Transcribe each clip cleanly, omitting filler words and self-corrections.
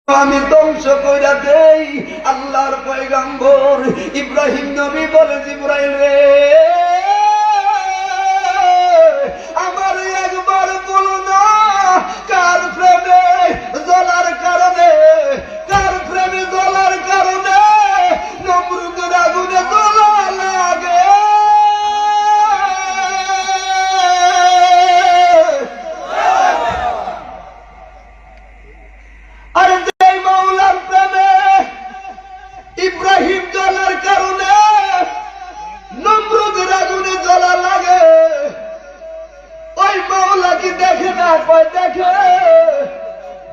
আমি ধ্বংস কইরা দেই। আল্লাহর পয়গম্বর ইব্রাহিম নবী বলে, জিবরাইল রে, আমার একবার বলো না, কার প্রেমে জ্বলার কারণে, কার প্রেমে জ্বলার কারণে নমরুদের আগুনে জ্বলা লাগে। আরে যেই মাওলার প্রেমে ইব্রাহিম জ্বলার কারণে নমরুদের আগুনে জ্বলা লাগে, ওই মাওলা কি দেখে না? কয় দেখে।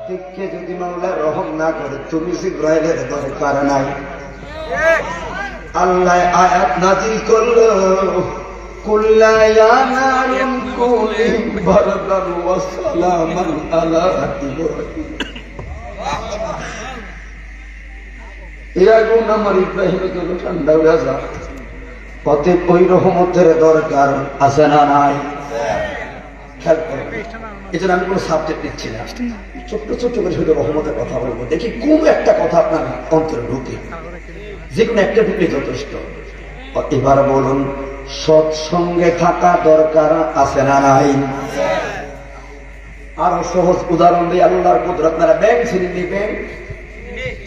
দেখে যদি মাওলা রহম না করে, তুমি জিবরাইলের দরকার নাই। আল্লাহ আয়াত নাযিল করলো, কুল্লা ইয়া নারুন কুনি বারদান ওয়া সালামান আলা ইব্রাহিম। এই আগুন আমার ইব্রাহিমের জন্য ঠান্ডা হয়ে যা। পথে ওই রহমতের দরকার আছে না নাই? এই জন্য আমি কোনো সাবজেক্ট নিচ্ছি না, ছোট্ট ছোট্ট করে শুধু রহমতের কথা বলবো। দেখি কোন একটা কথা আপনার অন্তরে ঢুকে, যে কোনো একটা ঢুকলে যথেষ্ট। এবার বলুন, সৎসঙ্গে থাকা দরকার আছে না নাই? আরো সহজ উদাহরণ দিয়ে আল্লাহর কুদরত। আপনারা ব্যাংক ছিলেন? ব্যাংক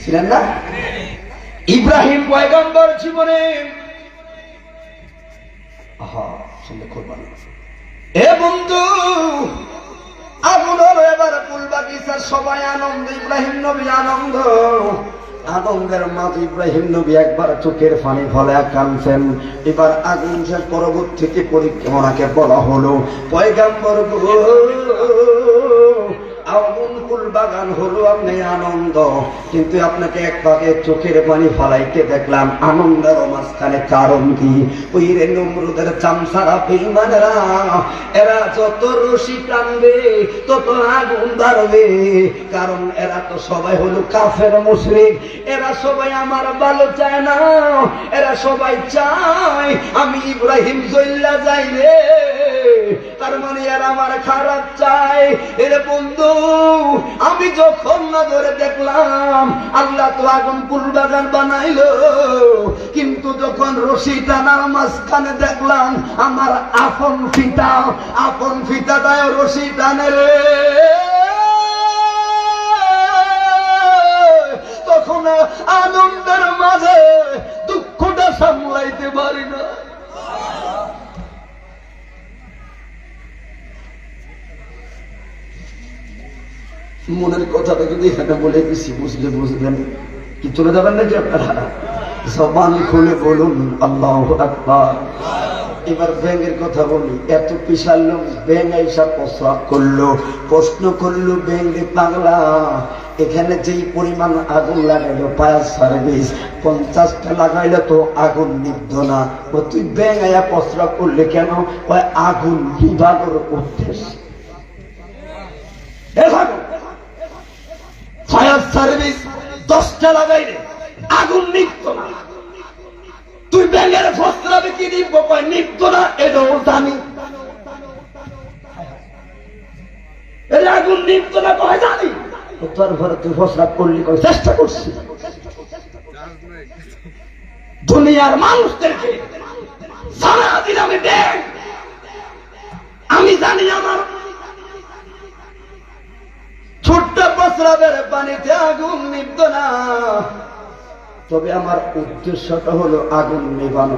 ছিলেন না? ইব্রাহিম পয়গম্বর জীবনে এ বন্ধু আগুন হলো, এবার ফুল বাগিচার সবাই আনন্দ, ইব্রাহিম নবী আনন্দ। আনন্দের মাঝে ইব্রাহিম নবী একবার চোখের পানি ফলে কাঁদছেন। এবার আগুন শেষ, পরবর্তীতে পরীক্ষা ওনাকে বলা হলো, পয়গম্বর গো, আগুন ফুল বাগান হলো, আপনি আনন্দ, কিন্তু আপনাকে এক ভাগে চোখের পানি ফলাইতে দেখলাম আনন্দের মাঝখানে কারণ কি? ওই রে নমরুদের চামচারা বেঈমানেরা, এরা যত রশি টানবে তত আগুন বাড়বে। কারণ এরা তো সবাই হলো কাফের মুশরিক, এরা সবাই আমার ভালো চায় না, এরা সবাই চায় আমি ইব্রাহিম জ্বললা যাই রে। তার মানে এরা আমার খারাপ চায়। এরে বন্ধু, আমি যখন নজরে দেখলাম আল্লাহ তো আগুন ফুল বাগান বানাইলো, কিন্তু যখন রশি টানার মাঝখানে দেখলাম আমার আপন ফিতা দেয় রশি টানে রে, তখন আনন্দের মাঝে দুঃখটা সামলাইতে পারি না। মনের কথাটা যদি এখানে বলে দিছি, বুঝলেন কি? চলে যাবেন নাকি আপনারা? জবান খুলে বলুন আল্লাহু আকবার। এবার ব্যাঙের কথা বলি। এত বিশাল লোক ব্যাঙ আইসা প্রস্রাব করলো, প্রশ্ন করলো, ব্যাঙ রে পাগলা, এখানে যেই পরিমাণ আগুন লাগাইলো ফায়ার সার্ভিস, 50টা লাগাইলে তো আগুন নিভত না, ও তুই ব্যাঙ আইয়া প্রস্রাব করলে কেন? আগুন নিভানোর উদ্দেশ্য। ফায়ার সার্ভিস 10টা লাগাইলে আগুন নিভত না, তুই ব্যাঙের প্রস্রাবে কি নিভব? নিভত না, এটাও জানি। আগুন নিভত না কয় জানি, তোর ঘরে তুই প্রস্রাব করলি, চেষ্টা করছি। দুনিয়ার মানুষদেরকে সারা দিন আমি ব্যাঙ, আমি জানি আমার ছোট্ট প্রস্রাবের পানিতে আগুন নিভত না, তবে আমার উদ্দেশ্যটা হলো আগুন নিভানো।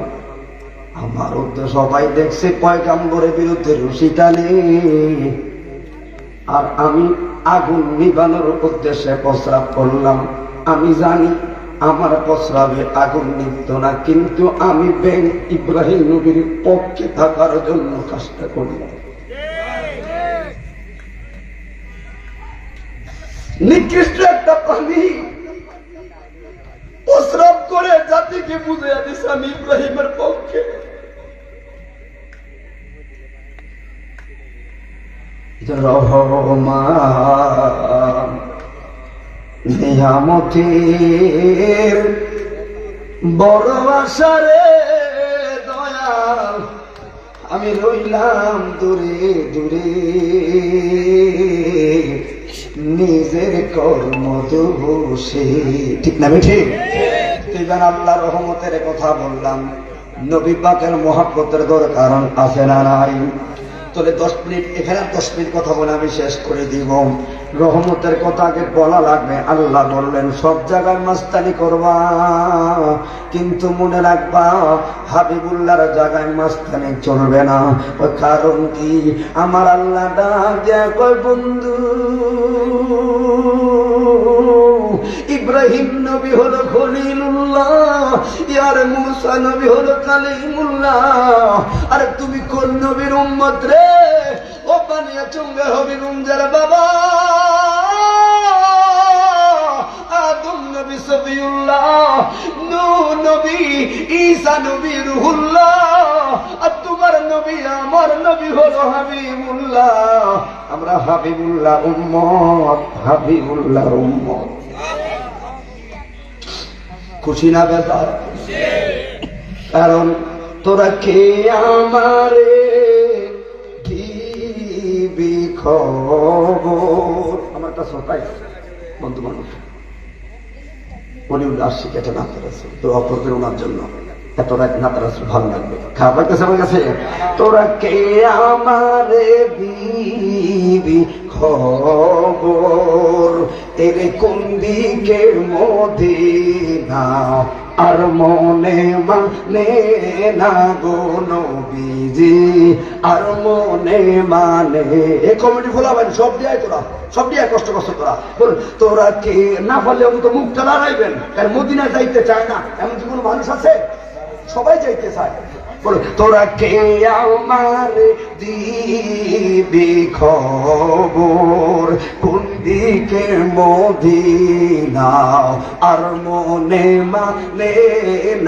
আমার উদ্দেশ্য সবাই দেখছে পয়গম্বরের বিরুদ্ধে রশি টানে, আর আমি আগুন নিভানোর উদ্দেশ্যে প্রস্রাব করলাম। আমি জানি আমার প্রস্রাবে আগুন নিভত না, কিন্তু আমি ব্যাঙ ইব্রাহিম নবীর পক্ষে থাকার জন্য কাজটা করলাম। নিকৃষ্ট একটা প্রাণী প্রস্রাব করে জাতিকে বুঝিয়ে দিছে আমি ইব্রাহিমের পক্ষে। রহমান নিয়ামতের বড় আশারে দয়াল, আমি রইলাম দূরে দূরে। নিজের কর্ম দোষে। ঠিক না বেঠি? এবার আল্লাহ রহমতের কথা বললাম, নবী পাকের মহব্বতের দরকার আছে না নাই? তাহলে 10 মিনিট এখানে 10 মিনিট কথা বলে আমি শেষ করে দিব। রহমতের কথা আগে বলা লাগবে। আল্লাহ বললেন সব জায়গায় মাস্তানি করবা, কিন্তু মনে রাখবা হাবিবুল্লাহর জায়গায় মাস্তানি চলবে না। ওই কারণ কি? আমার আল্লাহ ডাক দেয়া কয়, বন্ধু ইব্রাহিম নবী হলো খলিলুল্লাহ, ইয়ার মুসা নবী হলো কালিমুল্লাহ। আর তুমি কোন নবীর উম্মত রে? ও বানিয়া চুঙ্গে হবি রুমজার বাবা আদম নবী সফিউল্লাহ, নূহ নবী ঈসা নবী রুহুল্লাহ। আর তোমার নবী আমার নবী হলো হাবিবুল্লাহ। আমরা হাবিবুল্লাহ উম্মত, হাবিবুল্লাহর উম্মত। খুশি না বেজার? কারণ তোরা কে আমারে দিবি খবর। আমার একটা শ্রোতাই বন্ধু মানুষ, উনি আসছি কেটে নাতে রাসূল, দোয়া করবেন ওনার জন্য। এত রাত নাতে রাসূল ভালো লাগবে। খাবার কাছে আমার কাছে, তোরা কে আমারে দিবি খবর, তেরে কোন দিকে মদিনা আর মনে মানে না গো নবীজি, আর মনে মানে। এই কমিটি খোলাবেন, সব দিয়ে তোরা, সব দিয়ে কষ্ট কষ্ট তোরা বল। তোরা কে না বললে তো মুখটা দাঁড়াইবেন, কারণ মদিনা যাইতে চায় না এমন কি কোনো মানুষ আছে? সবাই যাইতে চায়। বলো তোরা কে আমার দিবি খবর, কোন দিকে মদিনা আর মনে মানে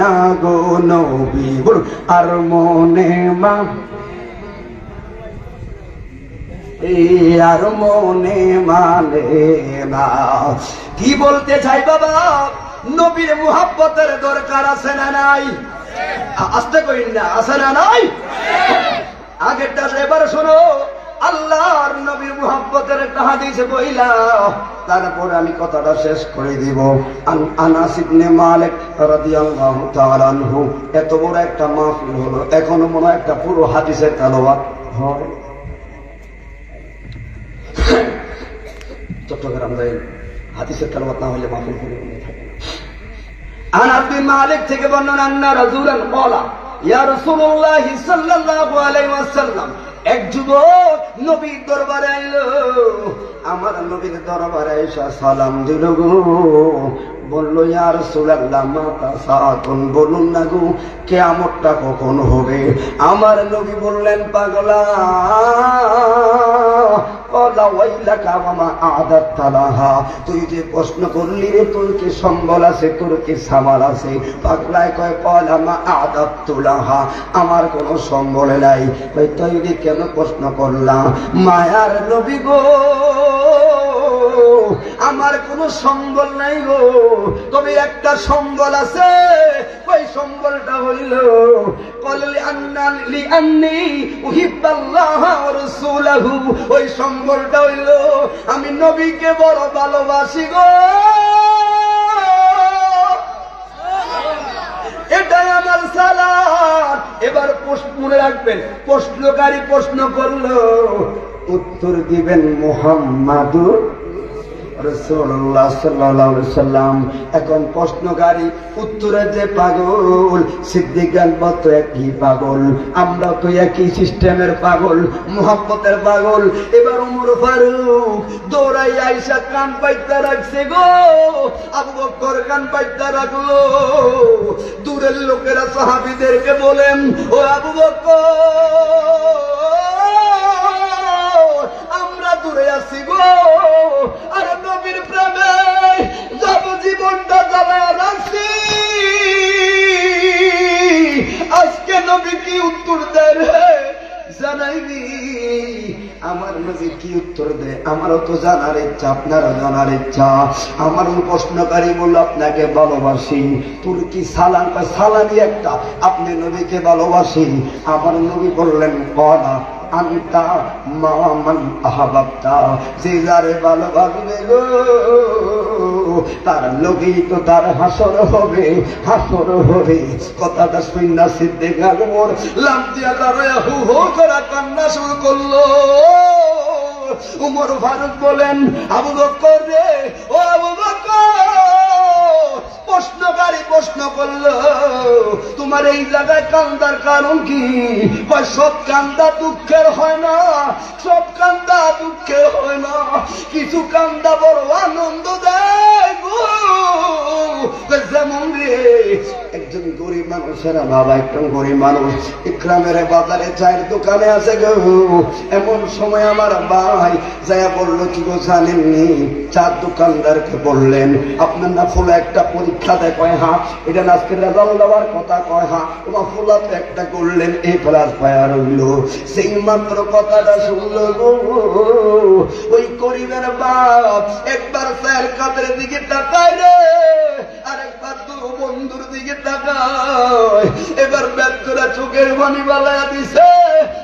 না গো নবী। বলো আর মনে আর মনে মানে না। কি বলতে চাই বাবা? নবীর মুহাব্বতের দরকার আছে না নাই? আসতে কই না, আছে না নাই? আগেরটা এবার শোনো, আল্লাহর নবীর মুহাব্বতের একটা হাদিস বইলা, তারপরে আমি কথাটা শেষ করে দিব। আনাস ইবনে মালিক রাদিয়াল্লাহু তাআলা আনহু, এত বড় একটা মাহফিল হলো, এখনো মনে হয় একটা পুরো হাদিসের তেলাওয়াত হয়। চট্টগ্রাম যাই, হাদিসের তেলাওয়াত না হলে মাহফিল করে থাকে। আনাস বিন মালিক থেকে বর্ণনা, আন্না রাসূলান ক্বালা ইয়া রাসূলুল্লাহ সাল্লাল্লাহু আলাইহি ওয়াসাল্লাম, এক যুবক নবীর দরবারে আইলো। আমার নবীর দরবারে এসে সালাম দিল গো, বলল ইয়া রাসূলুল্লাহ মাতা সাআতুন, বলুন না গো কিয়ামতটা কখন হবে? আমার নবী বললেন, পাগলা তুই যে প্রশ্ন করলি রে, তোর কি সম্বল আছে, তোর কি সামাল আছে? পাগলায় কয় পলামা আদাতুলাহা, আমার কোনো সম্বল নাই। তুই কেন প্রশ্ন করলাম? মায়ার নবী গো, আমার কোনো সম্বল নাই গো, তবে একটা সম্বল আছে। ওই সম্বলটা হইল ওই সম্বলটা হইল আমি নবীকে বড় ভালোবাসি গো। এটাই আমার সালাত। এবার মনে রাখবেন, প্রশ্নকারী প্রশ্ন করলো, উত্তর দিবেন মুহাম্মাদুর রাসূলুল্লাহ সাল্লাল্লাহু আলাইহি সাল্লাম। এখন প্রশ্নকারী উত্তরে যে পাগল, সিদ্দিক আকবর তো একই পাগল, আমরা তো একই সিস্টেমের পাগল, মুহাব্বতের পাগল। এবার ওমর ফারুক দৌড়াই আয়েশা কান পাইতে রাখছে গো, আবু বকর কান পাইতে রাখলো। দূরের লোকেরা সাহাবীদেরকে বলেন, ও আবু বকর আমরা দূরে আছি গো, আর নবীর প্রেমে যাব জীবনটা জ্বালায় রাখছি। আজকে নবী কি উত্তর দেয় রে জানাইবি? আমার নবী কি উত্তর দেয় আমারও তো জানার ইচ্ছা, আপনারও জানার ইচ্ছা। আমার প্রশ্নকারী বলল, আপনাকে ভালোবাসি। তোর কি সালাম? সালামি একটা, আপনি নবীকে ভালোবাসি। আমার নবী বললেন, কলা আনতা মা মান আহবাবতা, যে যারে ভালোবাসবে গো তার লগেই তো তার হাসর হবে, হাসর হবে। কথাটা শুননা সিদ্দিক আকবর লাফ দিয়া দাঁড়ায় হু হু করে কান্না শুরু করলো। উমর ফারুক বলেন, আবু বকর রে, ও আবু বকর, প্রশ্নকারী প্রশ্ন করলো, তোমার এই জায়গায় কান্দার কারণ কি? কয় সব কান্দা দুঃখের হয় না, সব কান্দা দুঃখের হয় না, কিছু কান্দা বড় আনন্দ দেয় গো। যেমন রে, একজন গরিব মানুষের বাবা, একজন গরিব মানুষ গ্রামের বাজারে চায়ের দোকানে আছে গো। এমন সময় আমার ভাই যায়া বললো, কি গো জানেননি? চার দোকানদারকে বললেন, আপনার না ফুলে একটা পরীক্ষা দেয়? কয় হ্যাঁ। এটা আজকে রেজাল্ট দেওয়ার কথা? কয় হ্যাঁ। তোমার ফুলাতে একটা করলেন, এই ক্লাস পায়া রইল। সেই মাত্র কথাটা শুনলো গো, ওই গরিবের বাপ একবার স্যার কাদের দিকে তাকায় রে, আরেকবার তো বন্ধুর দিকে তাকায়। এবার ব্যাগ করে চোখের পানি বালায়া দিছে।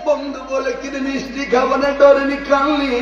বন্ধু বলে, কিনে মিষ্টি খাবানে ডরেনি, কানলি?